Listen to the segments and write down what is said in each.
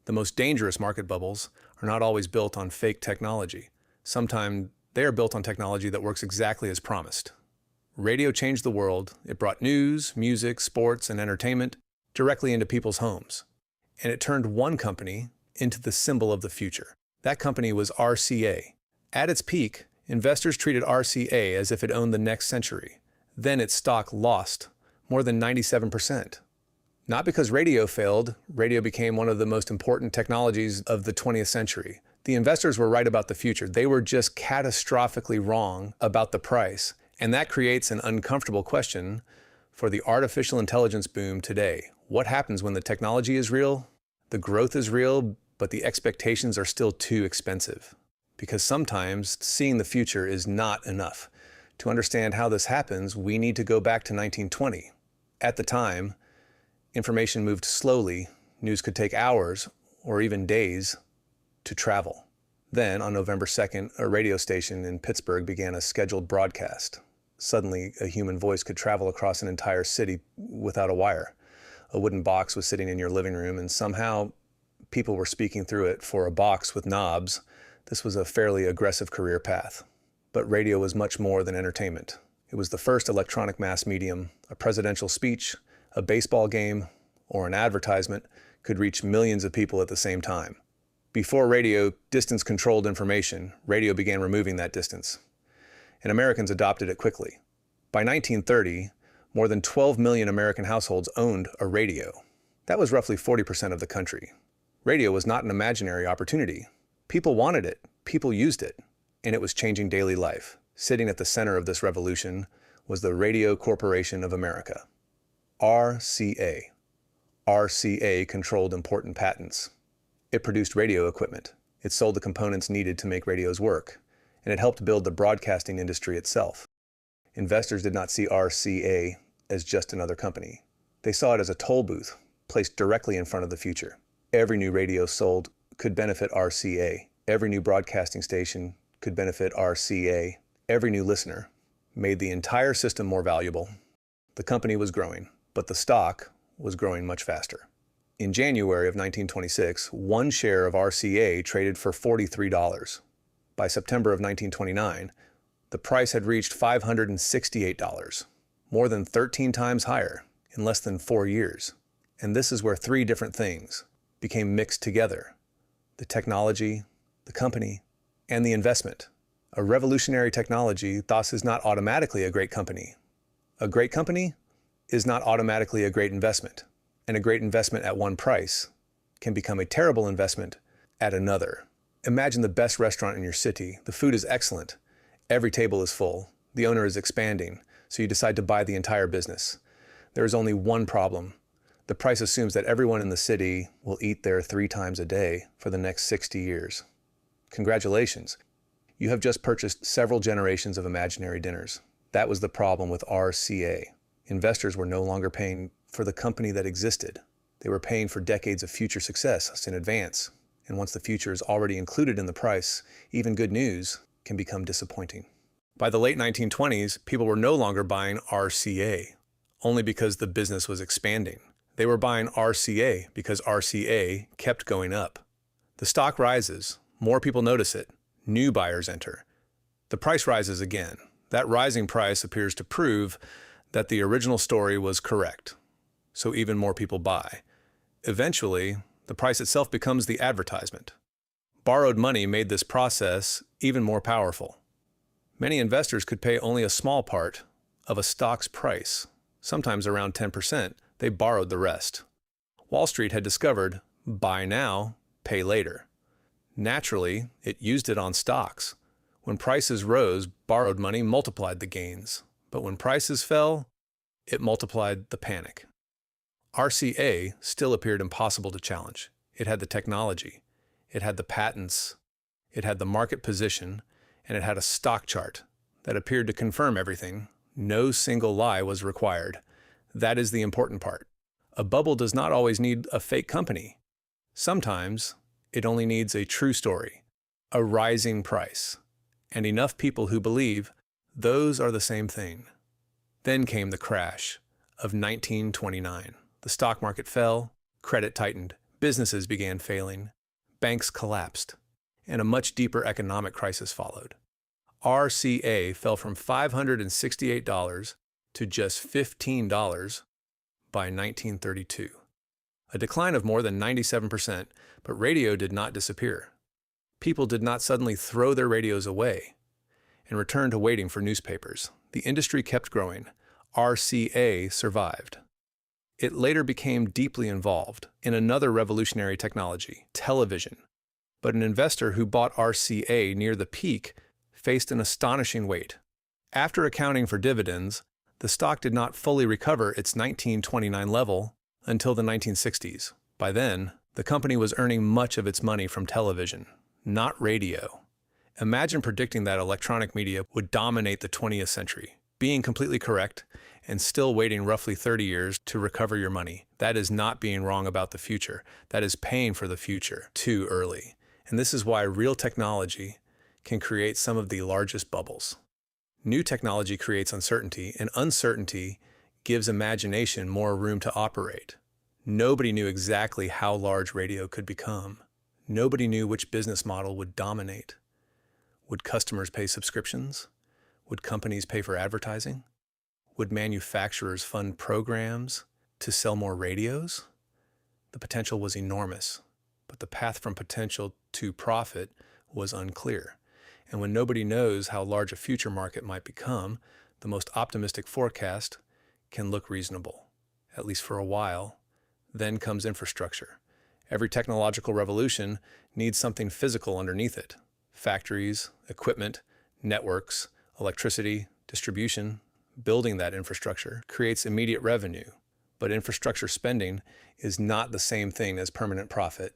The most dangerous market bubbles are not always built on fake technology. Sometimes they are built on technology that works exactly as promised. Radio changed the world. It brought news, music, sports, and entertainment directly into people's homes. And it turned one company into the symbol of the future. That company was RCA. At its peak, investors treated RCA as if it owned the next century. Then its stock lost more than 97%. Not because radio failed, radio became one of the most important technologies of the 20th century. The investors were right about the future. They were just catastrophically wrong about the price. And that creates an uncomfortable question for the artificial intelligence boom today. What happens when the technology is real, the growth is real, but the expectations are still too expensive? Because sometimes seeing the future is not enough. To understand how this happens, we need to go back to 1920. At the time, information moved slowly. News could take hours or even days to travel. Then, on November 2nd, a radio station in Pittsburgh began a scheduled broadcast. Suddenly, a human voice could travel across an entire city without a wire. A wooden box was sitting in your living room, and somehow people were speaking through it. For a box with knobs, this was a fairly aggressive career path. But radio was much more than entertainment. It was the first electronic mass medium. A presidential speech, a baseball game, or an advertisement could reach millions of people at the same time. Before radio distance-controlled information, radio began removing that distance, and Americans adopted it quickly. By 1930, more than 12 million American households owned a radio. That was roughly 40% of the country. Radio was not an imaginary opportunity. People wanted it, people used it, and it was changing daily life. Sitting at the center of this revolution was the Radio Corporation of America, RCA. RCA controlled important patents. It produced radio equipment. It sold the components needed to make radios work, and it helped build the broadcasting industry itself. Investors did not see RCA as just another company. They saw it as a toll booth placed directly in front of the future. Every new radio sold could benefit RCA. Every new broadcasting station could benefit RCA. Every new listener made the entire system more valuable. The company was growing, but the stock was growing much faster. In January of 1926, one share of RCA traded for $43. By September of 1929, the price had reached $568, more than 13 times higher in less than 4 years. And this is where three different things became mixed together: the technology, the company, and the investment. A revolutionary technology thus is not automatically a great company. A great company is not automatically a great investment. And a great investment at one price can become a terrible investment at another. Imagine the best restaurant in your city. The food is excellent. Every table is full. The owner is expanding, so you decide to buy the entire business. There is only one problem. The price assumes that everyone in the city will eat there 3 times a day for the next 60 years. Congratulations. You have just purchased several generations of imaginary dinners. That was the problem with RCA. Investors were no longer paying for the company that existed. They were paying for decades of future success in advance. And once the future is already included in the price, even good news can become disappointing. By the late 1920s, people were no longer buying RCA, only because the business was expanding. They were buying RCA because RCA kept going up. The stock rises, more people notice it, new buyers enter. The price rises again. That rising price appears to prove that the original story was correct. So even more people buy. Eventually, the price itself becomes the advertisement. Borrowed money made this process even more powerful. Many investors could pay only a small part of a stock's price, sometimes around 10%. They borrowed the rest. Wall Street had discovered, buy now, pay later. Naturally, it used it on stocks. When prices rose, borrowed money multiplied the gains. But when prices fell, it multiplied the panic. RCA still appeared impossible to challenge. It had the technology, it had the patents, it had the market position, and it had a stock chart that appeared to confirm everything. No single lie was required. That is the important part. A bubble does not always need a fake company. Sometimes it only needs a true story, a rising price, and enough people who believe those are the same thing. Then came the crash of 1929. The stock market fell, credit tightened, Businesses began failing, banks collapsed, and a much deeper economic crisis followed. RCA fell from $568 to just $15 by 1932. A decline of more than 97%, but radio did not disappear. People did not suddenly throw their radios away and return to waiting for newspapers. The industry kept growing. RCA survived. It later became deeply involved in another revolutionary technology, television. But an investor who bought RCA near the peak faced an astonishing wait. After accounting for dividends, the stock did not fully recover its 1929 level until the 1960s. By then, the company was earning much of its money from television, not radio. Imagine predicting that electronic media would dominate the 20th century, being completely correct, and still waiting roughly 30 years to recover your money. That is not being wrong about the future. That is paying for the future too early. And this is why real technology can create some of the largest bubbles. New technology creates uncertainty, and uncertainty gives imagination more room to operate. Nobody knew exactly how large radio could become. Nobody knew which business model would dominate. Would customers pay subscriptions? Would companies pay for advertising? Would manufacturers fund programs to sell more radios? The potential was enormous, but the path from potential to profit was unclear. And when nobody knows how large a future market might become, the most optimistic forecast can look reasonable, at least for a while. Then comes infrastructure. Every technological revolution needs something physical underneath it. Factories, equipment, networks, electricity, distribution. Building that infrastructure creates immediate revenue, but infrastructure spending is not the same thing as permanent profit.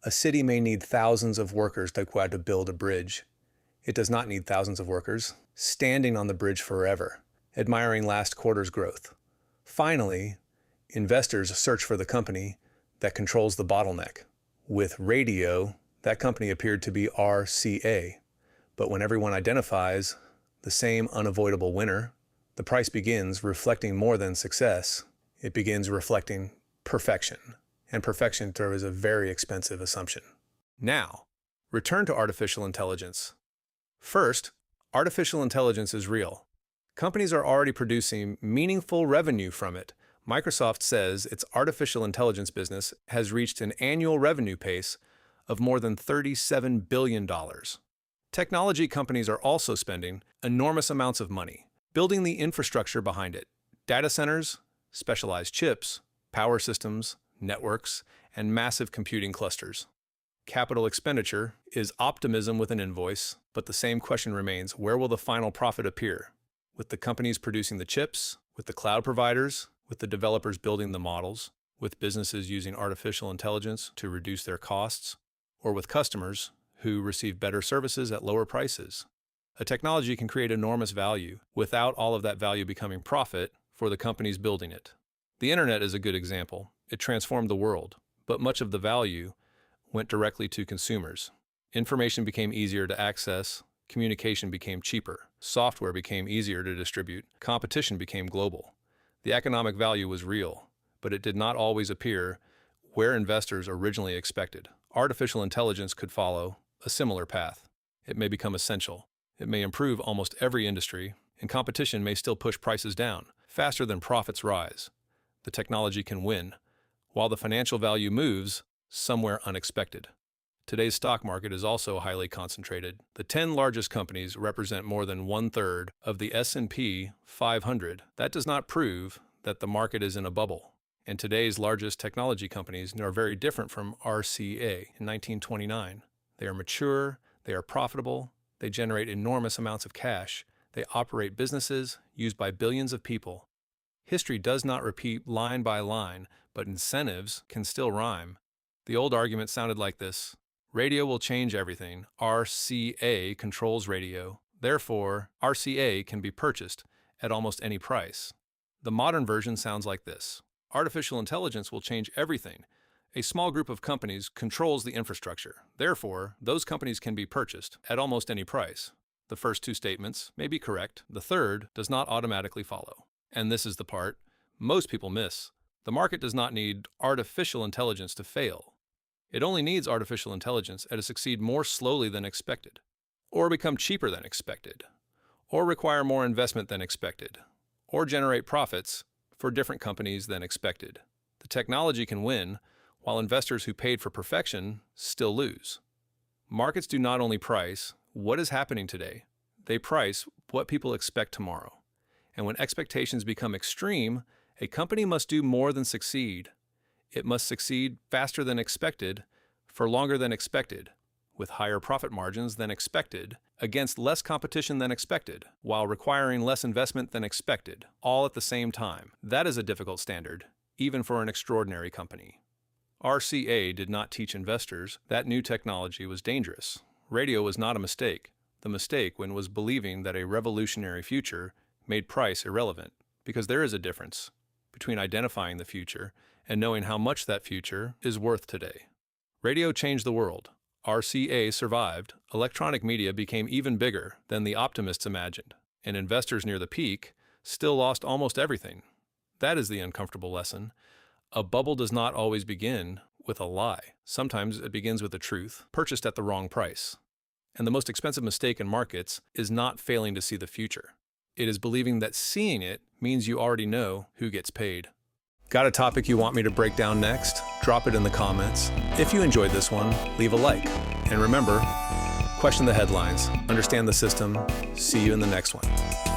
A city may need thousands of workers to go out to build a bridge. It does not need thousands of workers standing on the bridge forever, admiring last quarter's growth. Finally, investors search for the company that controls the bottleneck. With radio, that company appeared to be RCA. But when everyone identifies the same unavoidable winner, the price begins reflecting more than success. It begins reflecting perfection. And perfection is a very expensive assumption. Now, return to artificial intelligence. First, artificial intelligence is real. Companies are already producing meaningful revenue from it. Microsoft says its artificial intelligence business has reached an annual revenue pace of more than $37 billion. Technology companies are also spending enormous amounts of money building the infrastructure behind it: data centers, specialized chips, power systems, networks, and massive computing clusters. Capital expenditure is optimism with an invoice, but the same question remains: where will the final profit appear? With the companies producing the chips, with the cloud providers, with the developers building the models, with businesses using artificial intelligence to reduce their costs, or with customers who receive better services at lower prices? A technology can create enormous value without all of that value becoming profit for the companies building it. The internet is a good example. It transformed the world, but much of the value went directly to consumers. Information became easier to access, communication became cheaper, software became easier to distribute, competition became global. The economic value was real, but it did not always appear where investors originally expected. Artificial intelligence could follow a similar path. It may become essential. It may improve almost every industry, and competition may still push prices down faster than profits rise. The technology can win, while the financial value moves somewhere unexpected. Today's stock market is also highly concentrated. The 10 largest companies represent more than 1/3 of the S&P 500. That does not prove that the market is in a bubble. And today's largest technology companies are very different from RCA in 1929. They are mature, they are profitable, they generate enormous amounts of cash, they operate businesses used by billions of people. History does not repeat line by line, but incentives can still rhyme. The old argument sounded like this: radio will change everything. RCA controls radio. Therefore, RCA can be purchased at almost any price. The modern version sounds like this: artificial intelligence will change everything. A small group of companies controls the infrastructure. Therefore, those companies can be purchased at almost any price. The first two statements may be correct. The third does not automatically follow. And this is the part most people miss. The market does not need artificial intelligence to fail. It only needs artificial intelligence to succeed more slowly than expected, or become cheaper than expected, or require more investment than expected, or generate profits for different companies than expected. The technology can win, while investors who paid for perfection still lose. Markets do not only price what is happening today, they price what people expect tomorrow. And when expectations become extreme, a company must do more than succeed. It must succeed faster than expected, for longer than expected, with higher profit margins than expected, against less competition than expected, while requiring less investment than expected, all at the same time. That is a difficult standard, even for an extraordinary company. RCA did not teach investors that new technology was dangerous. Radio was not a mistake. The mistake was believing that a revolutionary future made price irrelevant, because there is a difference between identifying the future and knowing how much that future is worth today. Radio changed the world. RCA survived. Electronic media became even bigger than the optimists imagined, and investors near the peak still lost almost everything. That is the uncomfortable lesson. A bubble does not always begin with a lie. Sometimes it begins with a truth, purchased at the wrong price. And the most expensive mistake in markets is not failing to see the future. It is believing that seeing it means you already know who gets paid. Got a topic you want me to break down next? Drop it in the comments. If you enjoyed this one, leave a like. And remember, question the headlines, understand the system. See you in the next one.